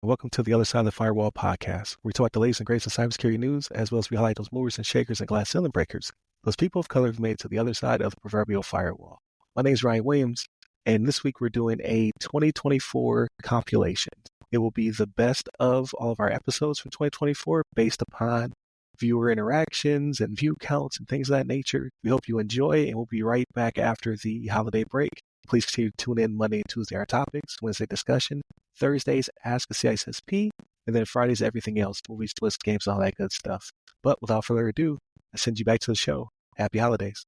and welcome to the Other Side of the Firewall podcast, where we talk about the latest and greatest in cybersecurity news, as well as we highlight those movers and shakers and glass ceiling breakers, those people of color who've made it to the other side of the proverbial firewall. My name is Ryan Williams, and this week we're doing a 2024 compilation. It will be the best of all of our episodes from 2024 based upon viewer interactions and view counts and things of that nature. We hope you enjoy, and we'll be right back after the holiday break. Please continue to tune in Monday and Tuesday, our topics, Wednesday discussion, Thursdays, Ask a CISSP, and then Fridays, everything else, movies, twists, games, and all that good stuff. But without further ado, I send you back to the show. Happy holidays.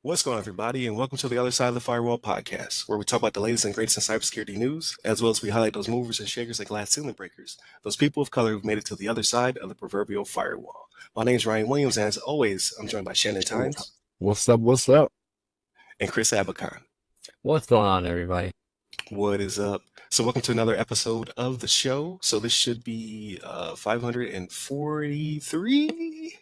What's going on, everybody, and welcome to the Other Side of the Firewall podcast, where we talk about the latest and greatest in cybersecurity news, as well as we highlight those movers and shakers and glass ceiling breakers, those people of color who've made it to the other side of the proverbial firewall. My name is Ryan Williams, and as always, I'm joined by Shannon Tynes. What's up? What's up? And Chris Abakan. What's going on, everybody? What is up? So welcome to another episode of the show. So this should be 543.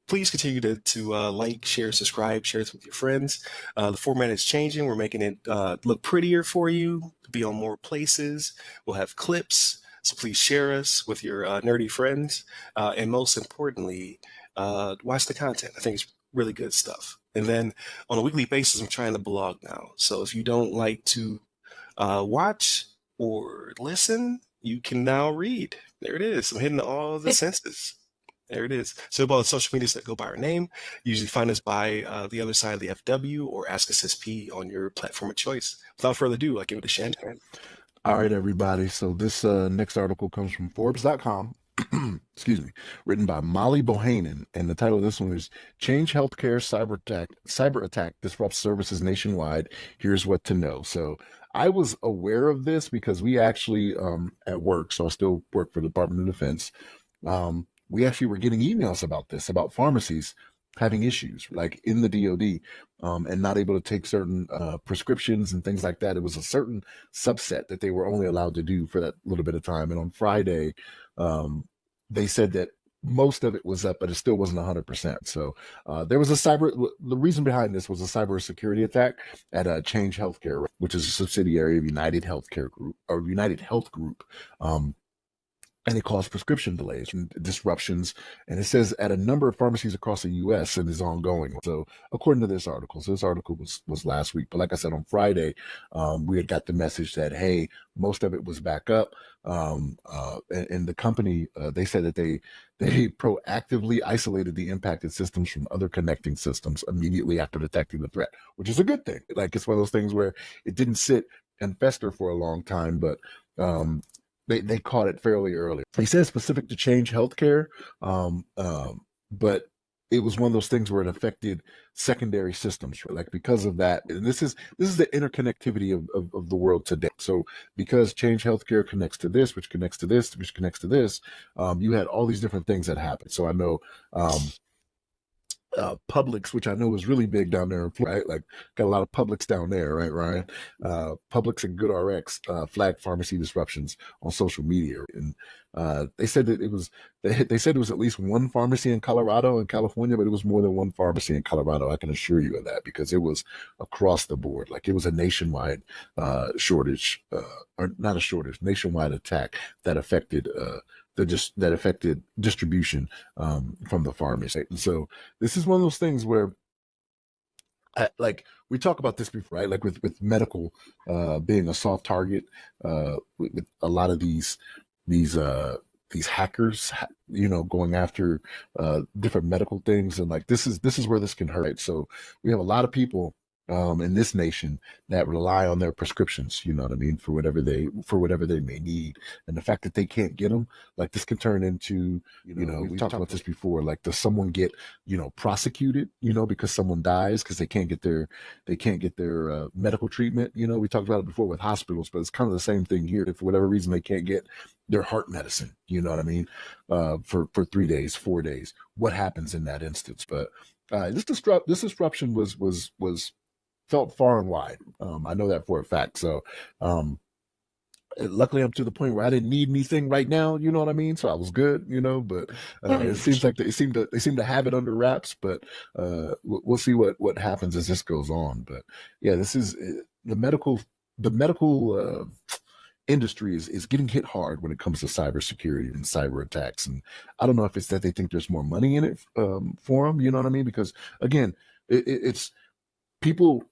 Please continue to like, share, subscribe, share this with your friends. The format is changing. We're making it look prettier for you, to be on more places. We'll have clips, so please share us with your nerdy friends. And most importantly, watch the content. I think it's really good stuff. And then on a weekly basis, I'm trying to blog now. So if you don't like to watch or listen, you can now read. There it is. I'm hitting all the senses. There it is. So about the social medias that go by our name, you usually find us by the other side of the FW or Ask Us SP on your platform of choice. Without further ado, I'll give it to Shannon. All right, everybody. So this next article comes from Forbes.com, excuse me, written by Molly Bohannon. And the title of this one is Change Healthcare Cyber Attack Disrupts Services Nationwide. Here's what to know. So I was aware of this because we actually at work, so I still work for the Department of Defense, we actually were getting emails about this, about pharmacies having issues like in the DoD and not able to take certain prescriptions and things like that. It was a certain subset that they were only allowed to do for that little bit of time. And on Friday, they said that most of it was up, but it still wasn't 100%. So there was the reason behind this was a cybersecurity attack at Change Healthcare, which is a subsidiary of UnitedHealthcare Group or United Health Group. And it caused prescription delays and disruptions. And it says at a number of pharmacies across the U.S. and is ongoing. So according to this article, this article was last week. But like I said, on Friday, we had got the message that, hey, most of it was back up. And the company, they said that they proactively isolated the impacted systems from other connecting systems immediately after detecting the threat, which is a good thing. Like it's one of those things where it didn't sit and fester for a long time, but they caught it fairly early. He says specific to Change Healthcare, but it was one of those things where it affected secondary systems, right? Like because of that. And this is the interconnectivity of the world today. So because Change Healthcare connects to this, which connects to this, which connects to this, you had all these different things that happened. So I know Publix, which I know is really big down there in Florida, right? Like got a lot of Publix down there, right, Ryan? Publix and GoodRx flagged pharmacy disruptions on social media, and they said that they said it was at least one pharmacy in Colorado and California, but it was more than one pharmacy in Colorado. I can assure you of that because it was across the board. Like it was a nationwide shortage, or not a shortage, nationwide attack that affected that affected distribution from the pharmacy. And so this is one of those things where, like we talk about this before, right? Like with medical being a soft target, with a lot of these hackers, going after different medical things, and like this is where this can hurt. Right? So we have a lot of people in this nation that rely on their prescriptions, you know what I mean, for whatever they may need. And the fact that they can't get them, like this can turn into, we talked about this before, like does someone get, prosecuted, because someone dies because they can't get their medical treatment. We talked about it before with hospitals, but it's kind of the same thing here. If for whatever reason they can't get their heart medicine, you know what I mean, for 3 days, 4 days, what happens in that instance? But this disruption was felt far and wide. I know that for a fact. So luckily I'm to the point where I didn't need anything right now. You know what I mean? So I was good. But it seems like they seem to have it under wraps. But we'll see what happens as this goes on. But yeah, this is the medical industry is getting hit hard when it comes to cybersecurity and cyber attacks. And I don't know if it's that they think there's more money in it for them. You know what I mean? Because again, it's people.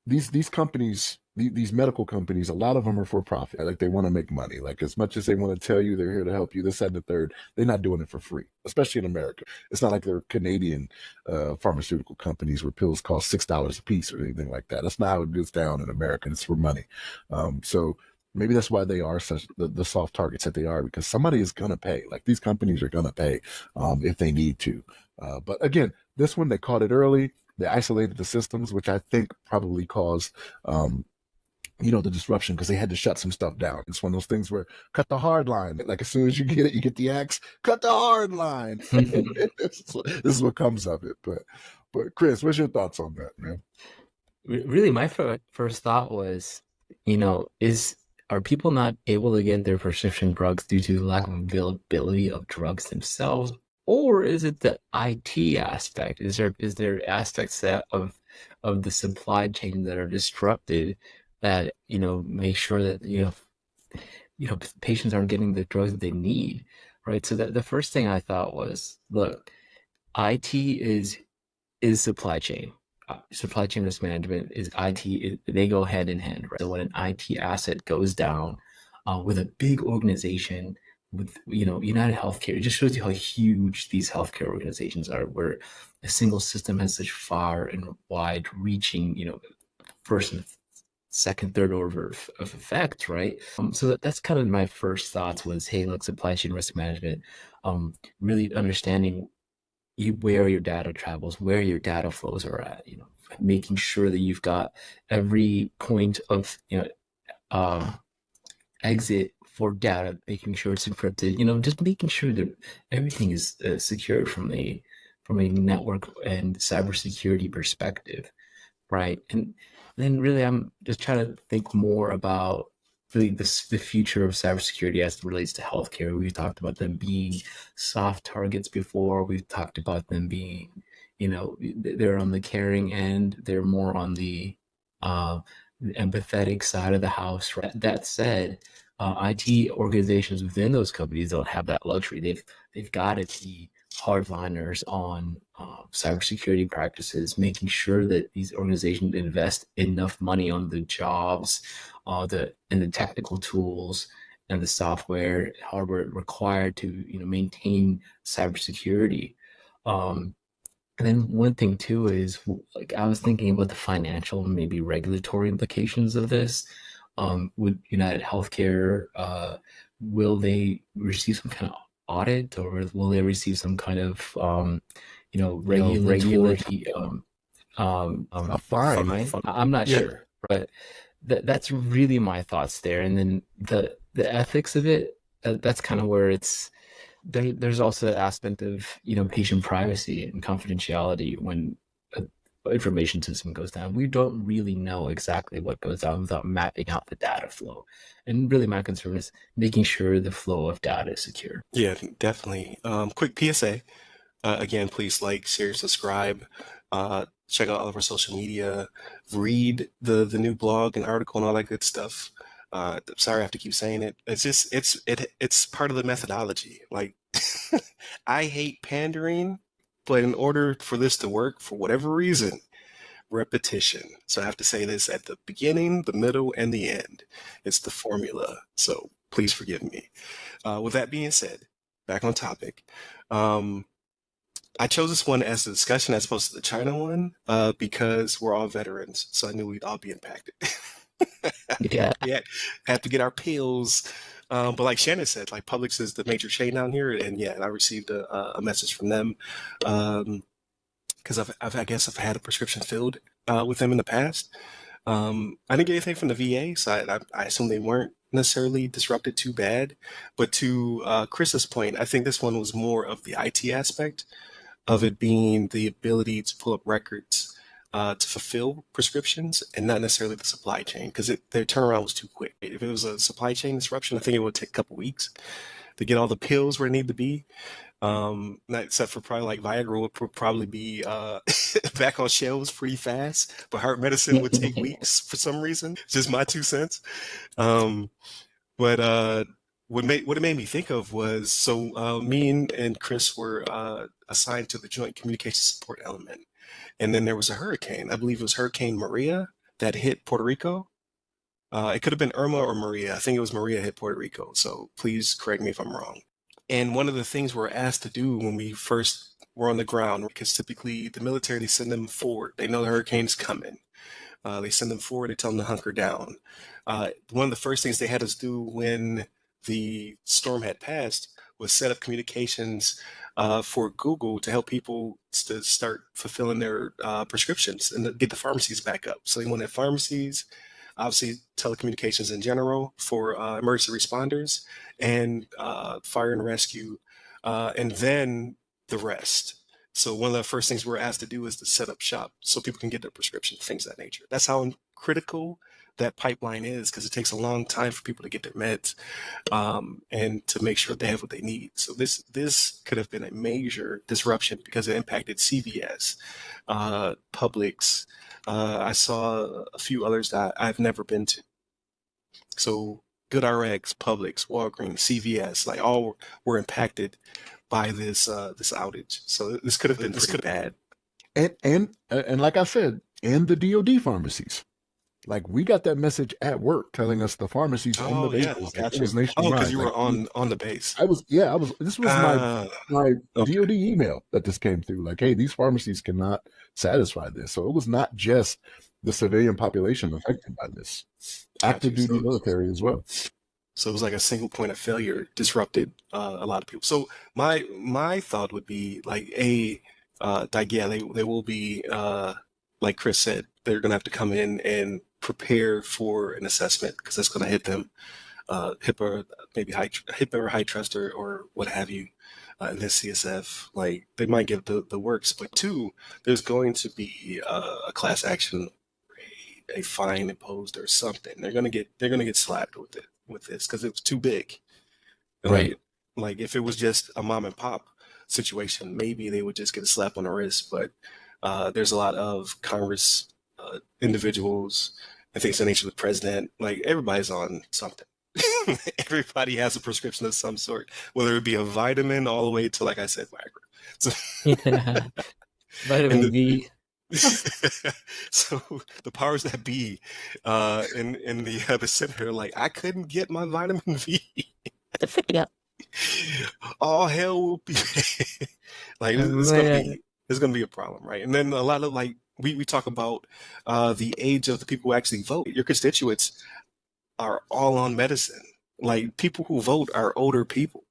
These companies, these medical companies, a lot of them are for profit. Like they want to make money. Like as much as they want to tell you they're here to help you, this, that, and the third, they're not doing it for free. Especially in America, it's not like they're Canadian pharmaceutical companies where pills cost $6 a piece or anything like that. That's not how it goes down in America. It's for money. So maybe that's why they are such the soft targets that they are, because somebody is gonna pay. Like these companies are gonna pay if they need to. But again, this one they caught it early. They isolated the systems, which I think probably caused, the disruption because they had to shut some stuff down. It's one of those things where cut the hard line. Like as soon as you get it, you get the axe, cut the hard line. This is what comes of it. But Chris, what's your thoughts on that, man? Really, my first thought was, are people not able to get their prescription drugs due to lack of availability of drugs themselves? Or is it the IT aspect? Is there aspects of the supply chain that are disrupted that, make sure that, patients aren't getting the drugs that they need, right? So that the first thing I thought was, look, IT is supply chain. Supply chain risk management is IT. They go hand in hand, right? So when an IT asset goes down with a big organization, with UnitedHealthcare, it just shows you how huge these healthcare organizations are, where a single system has such far and wide reaching, first and second, third order of effect, right? So that's kind of my first thoughts was, hey, look, supply chain risk management, really understanding where your data travels, where your data flows are at, making sure that you've got every point of, exit for data, making sure it's encrypted, just making sure that everything is secured from a network and cybersecurity perspective, right? And then really, I'm just trying to think more about really the future of cybersecurity as it relates to healthcare. We've talked about them being soft targets before. We've talked about them being, they're on the caring end. They're more on the empathetic side of the house. Right? That said, IT organizations within those companies don't have that luxury. They've got to be hardliners on cybersecurity practices, making sure that these organizations invest enough money on the jobs, and the technical tools and the software, hardware required to maintain cybersecurity. And then one thing too is, like, I was thinking about the financial, maybe regulatory implications of this. With UnitedHealthcare, will they receive some kind of audit, or will they receive some kind of, regulatory A fine. fine? I'm not Yeah. sure, but that's really my thoughts there. And then the ethics of it, that's kind of where there's also the aspect of patient privacy and confidentiality. When an information system goes down, we don't really know exactly what goes down without mapping out the data flow. And really my concern is making sure the flow of data is secure. Yeah, definitely. Quick PSA. Again, please like, share, subscribe. Check out all of our social media. Read the new blog and article and all that good stuff. Sorry, I have to keep saying it. It's part of the methodology. Like, I hate pandering, but in order for this to work, for whatever reason, repetition. So I have to say this at the beginning, the middle, and the end. It's the formula. So please forgive me. With that being said, back on topic. I chose this one as a discussion as opposed to the China one because we're all veterans, so I knew we'd all be impacted. Yeah. Yeah, have to get our pills. But like Shannon said, like Publix is the major chain down here, and yeah, I received a message from them because I guess I've had a prescription filled with them in the past. I didn't get anything from the VA, so I assume they weren't necessarily disrupted too bad. But to Chris's point, I think this one was more of the IT aspect of it being the ability to pull up records to fulfill prescriptions and not necessarily the supply chain, because their turnaround was too quick. If it was a supply chain disruption, I think it would take a couple weeks to get all the pills where they need to be. Not except for probably like Viagra would probably be back on shelves pretty fast, but heart medicine would take weeks for some reason. Just my 2 cents. Um, but what it made me think of was, so me and Chris were assigned to the Joint Communication Support Element, and then there was a hurricane. I believe it was Hurricane Maria that hit Puerto Rico. It could have been Irma or Maria. I think it was Maria hit Puerto Rico. So please correct me if I'm wrong. And one of the things we're asked to do when we first were on the ground, because typically the military, they send them forward. They know the hurricane's coming. They send them forward. They tell them to hunker down. One of the first things they had us do when the storm had passed was set up communications for Google to help people to start fulfilling their prescriptions and get the pharmacies back up. So they wanted pharmacies, obviously telecommunications in general for emergency responders and fire and rescue, and then the rest. So one of the first things we're asked to do is to set up shop so people can get their prescriptions, things of that nature. That's how critical that pipeline is, because it takes a long time for people to get their meds and to make sure they have what they need. So this could have been a major disruption because it impacted CVS, Publix. I saw a few others that I've never been to. So GoodRx, Publix, Walgreens, CVS, like all were impacted by this outage. So this could have been pretty bad. And like I said, and the DoD pharmacies. Like we got that message at work telling us the pharmacies on the base. Yeah, Like, gotcha. it was nationwide. Because you were like, on the base. This was my Okay. DoD email that this came through. Like, hey, these pharmacies cannot satisfy this. So it was not just the civilian population affected by this. Active Gotcha. duty military as well. So it was like a single point of failure disrupted a lot of people. So my thought would be like they will be like Chris said, they're gonna have to come in and prepare for an assessment because that's gonna hit them, HIPAA, maybe HIPAA or high trust or what have you, in this CSF. Like they might give the works, but two, there's going to be a class action, a fine imposed or something. They're gonna get slapped with this because it was too big. Right. Like if it was just a mom and pop situation, maybe they would just get a slap on the wrist. But there's a lot of Congress individuals and things of the nature of the president. Like everybody's on something. Everybody has a prescription of some sort, whether it be a vitamin all the way to, like I said, Viagra. So, Vitamin B. so the powers that be in the center, like I couldn't get my vitamin V. All hell will be like it's gonna be a problem, right? And then a lot of like we talk about the age of the people who actually vote. Your constituents are all on medicine. Like people who vote are older people.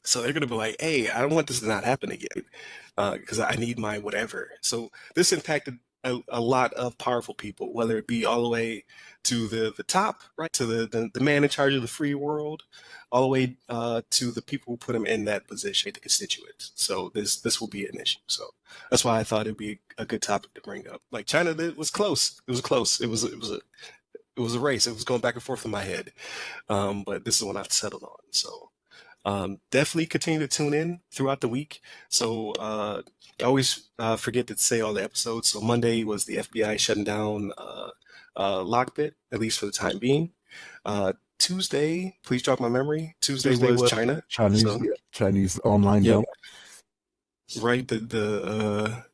So they're going to be like, hey, I don't want this to not happen again because I need my whatever. So this impacted a lot of powerful people, whether it be all the way to the top, right, to the man in charge of the free world, all the way to the people who put him in that position, the constituents. So this will be an issue. So that's why I thought it'd be a good topic to bring up. Like China, it was close. It was close. It was a race. It was going back and forth in my head. But this is one I've settled on. So definitely continue to tune in throughout the week. So I always forget to say all the episodes. So Monday was the FBI shutting down Lockbit, at least for the time being. Tuesday, please jog my memory. Tuesday was China. Chinese online dump. Right. The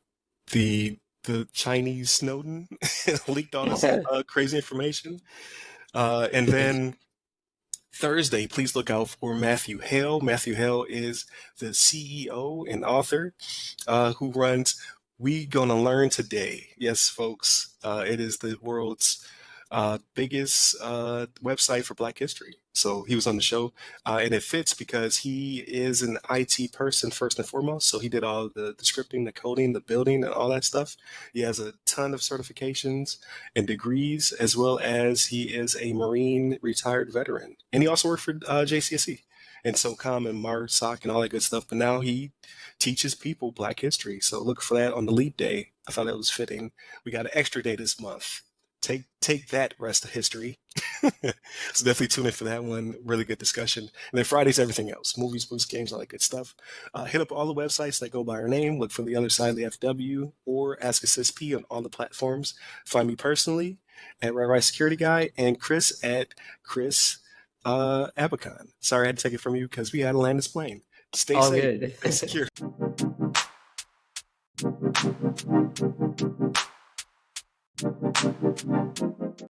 Chinese Snowden leaked all this crazy information. And then Thursday, please look out for Matthew Hale. Matthew Hale is the CEO and author who runs We Gonna Learn Today. Yes, folks, it is the world's biggest website for Black history. So he was on the show, and it fits because he is an IT person first and foremost. So he did all the scripting, the coding, the building, and all that stuff. He has a ton of certifications and degrees, as well as he is a Marine retired veteran. And he also worked for JCSE and SOCOM and MARSOC and all that good stuff. But now he teaches people Black history. So look for that on the leap day I thought that was fitting. We got an extra day this month. Take that, rest of history. So definitely tune in for that one. Really good discussion. And then Friday's everything else: movies, books, games, all that good stuff. Hit up all the websites that go by our name. Look for The Other Side of the FW or Ask Assist P on all the platforms. Find me personally at Right Security Guy and Chris at Chris Abacon. Sorry I had to take it from you because we had to land this plane. Stay All safe. good. Stay secure.